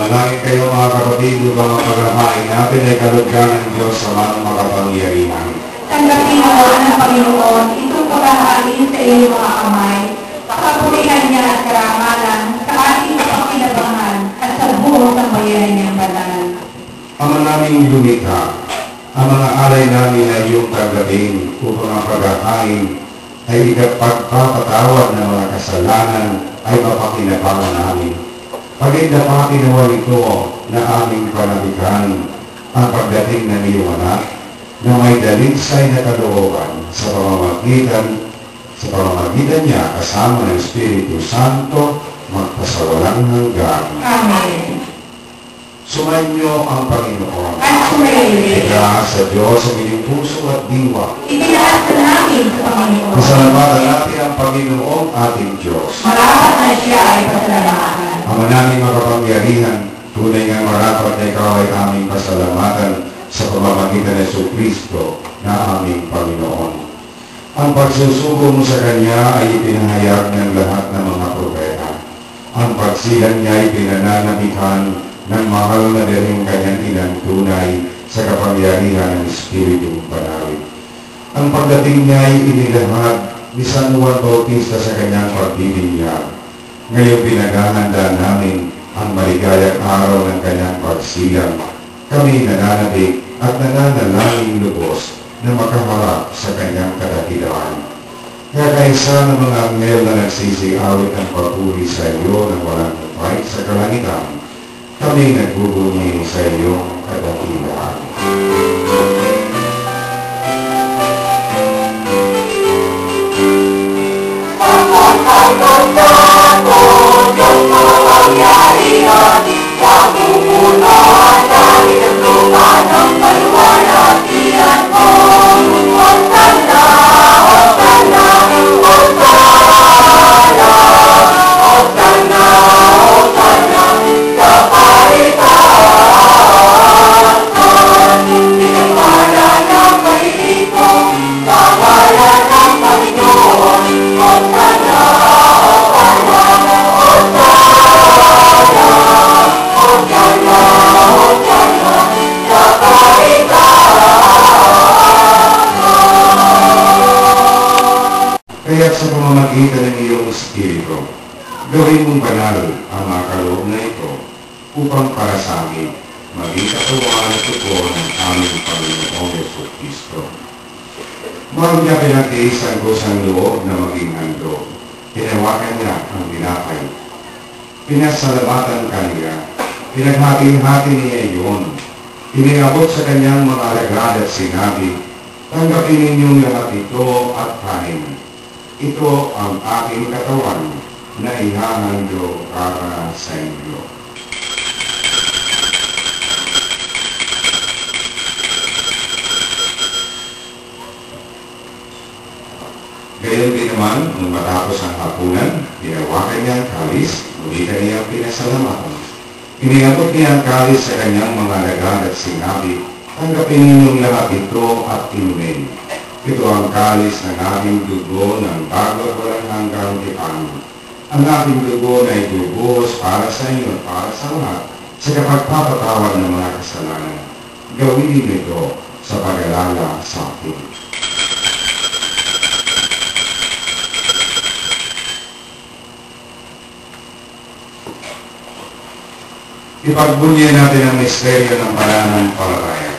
Manalangin kayo mga kapatid upang ang paghahain natin ay kalugdan ng Diyos sa mga makapangyarihan. Tanggapin mo ng Panginoon itong paghahain sa iyong mga kamay, kapurihan niya at karangalan sa ating pagkinabangan at sa buong sambayanan niyang banal. Ama naming lumikha, ang mga alay namin ay iyong tanggapin upang ang paghahain ay ikapagpapatawad ng mga kasalanan ay mapakinabangan namin. Pagindapati nawa ito na aming panatikan ang pagdating ng iyong anak na may dalinsay na kalooban sa pamamagitan niya kasama ng Espiritu Santo magpasawalang hanggan. Amen. Sumainyo ang Panginoon. At sumayin. Ika sa Diyos ang inyong puso at diwa. Itinaas na namin sa Panginoon. Pasalamatan natin ang Panginoon ating Diyos. Marapat na siya ay pasalamatan. Ama naming makapangyarihan, tunay nga marapat na ikaw ay aming pasalamatan sa pamamagitan ng Jesucristo na aming Panginoon. Ang pagsusugo mo sa Kanya ay ipinahayag ng lahat ng mga propeta. Ang pagsilang niya ay pinananamikan ng mahal na daling Kanyang inang tunay sa kapangyarihan ng Espiritu Banal. Ang pagdating niya ay inilahad ni San Juan Bautista sa Kanyang pagbibinyag. Ngayon pinaghahanda namin ang maligayang araw ng Kanyang pagsilang. Kami nananabik at nananalangin lubos na makaharap sa Kanyang kadakilaan. Kaya kaisa ng mga anghel na nagsisiawit ng papuri sa iyo ng walang hupay sa kalangitan, kami nagbubunyi sa iyong kadakilaan. Kaya't sa pamamagitan ng iyong Espiritu, gawin mong banal ang mga kaloob na ito upang para sa amin maging katawan at tugon ng aming Panginoong Jesucristo. Bago niya pinatiis ang kusang loob na maging handog, hinawakan niya ang tinapay. Pinasalamatan kaniya, pinaghati-hati niya iyon, iniabot sa kanyang mga alagad at sinabi, tanggapin ninyong lahat ito at kanin. Ito ang aking katawan na ihahandog para sa inyo. Gayon din naman, nung matapos ang hapunan, hinawakan niya ang kalis, muli kaniyang pinasalamatan. Iniabot niya ang kalis sa kanyang mga alagad at sinabi, tanggapin ninyong lahat ito at inumin. Ito ang kalis ng aking dugo ng bago at walang hanggang tipan. Ang aking dugo na ibubuhos para sa inyo at para sa lahat sa kapagpapatawad ng mga kasalanan. Gawin ito sa pag-alala sa akin. Ipagbunyi natin ang misteryo ng pananampalataya.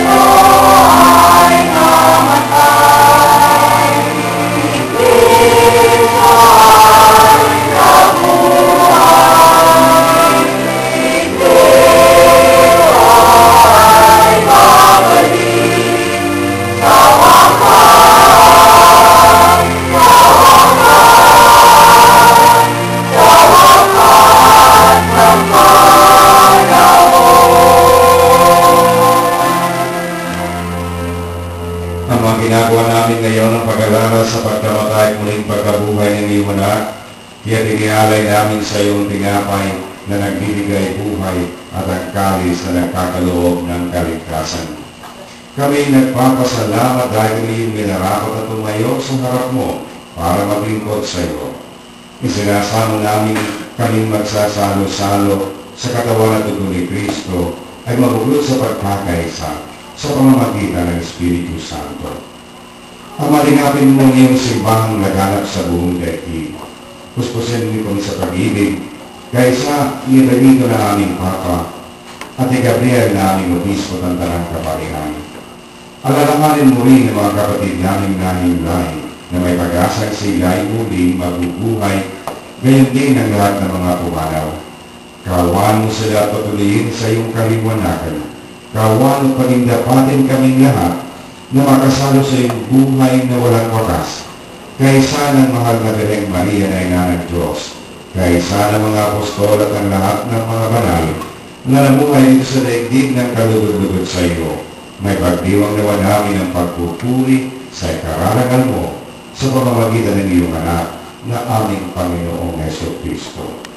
Oh Kaya inialay namin sa iyong tinapay na nagbibigay buhay at ang kalis na nagkakaloob ng kaligtasan. Kami nagpapasalamat dahil iyong minarapat at tumayo sa harap mo para maglingkod sa iyo. Isinasamo namin kaming magsasalo-salo sa katawan at dugo ni Kristo ay magugot sa pagkakaisa sa pamamagitan ng Espiritu Santo. Amalingapin mo iyong simbahang laganap sa buong daigdig. Puspusin mo kami sa pag-ibig, kaysa ibalito na aming Papa at Gabriel na aming obispo ng Tanang Kaparihan. Alalahanin mo rin ang mga kapatid naming nahimlay na may pag-asang sila'y muling mabubuhay, gayon din ang lahat ng mga pumanaw. Kaawaan mo sila at patuloyin sa iyong kaliwanagan. Kaawaan at panindapatin kaming lahat na makasalo sa iyong buhay na walang wakas. Kaysa ng mahal na Birheng Maria na Ina ng Diyos, kaysa ng mga apostol at ang lahat ng mga banal na namuhay dito sa daigdig ng kalugod-lugod sa iyo, may pagdiwang nawa namin ang pagpupuri sa ikararangal mo sa pamamagitan ng iyong anak na aming Panginoong Jesucristo.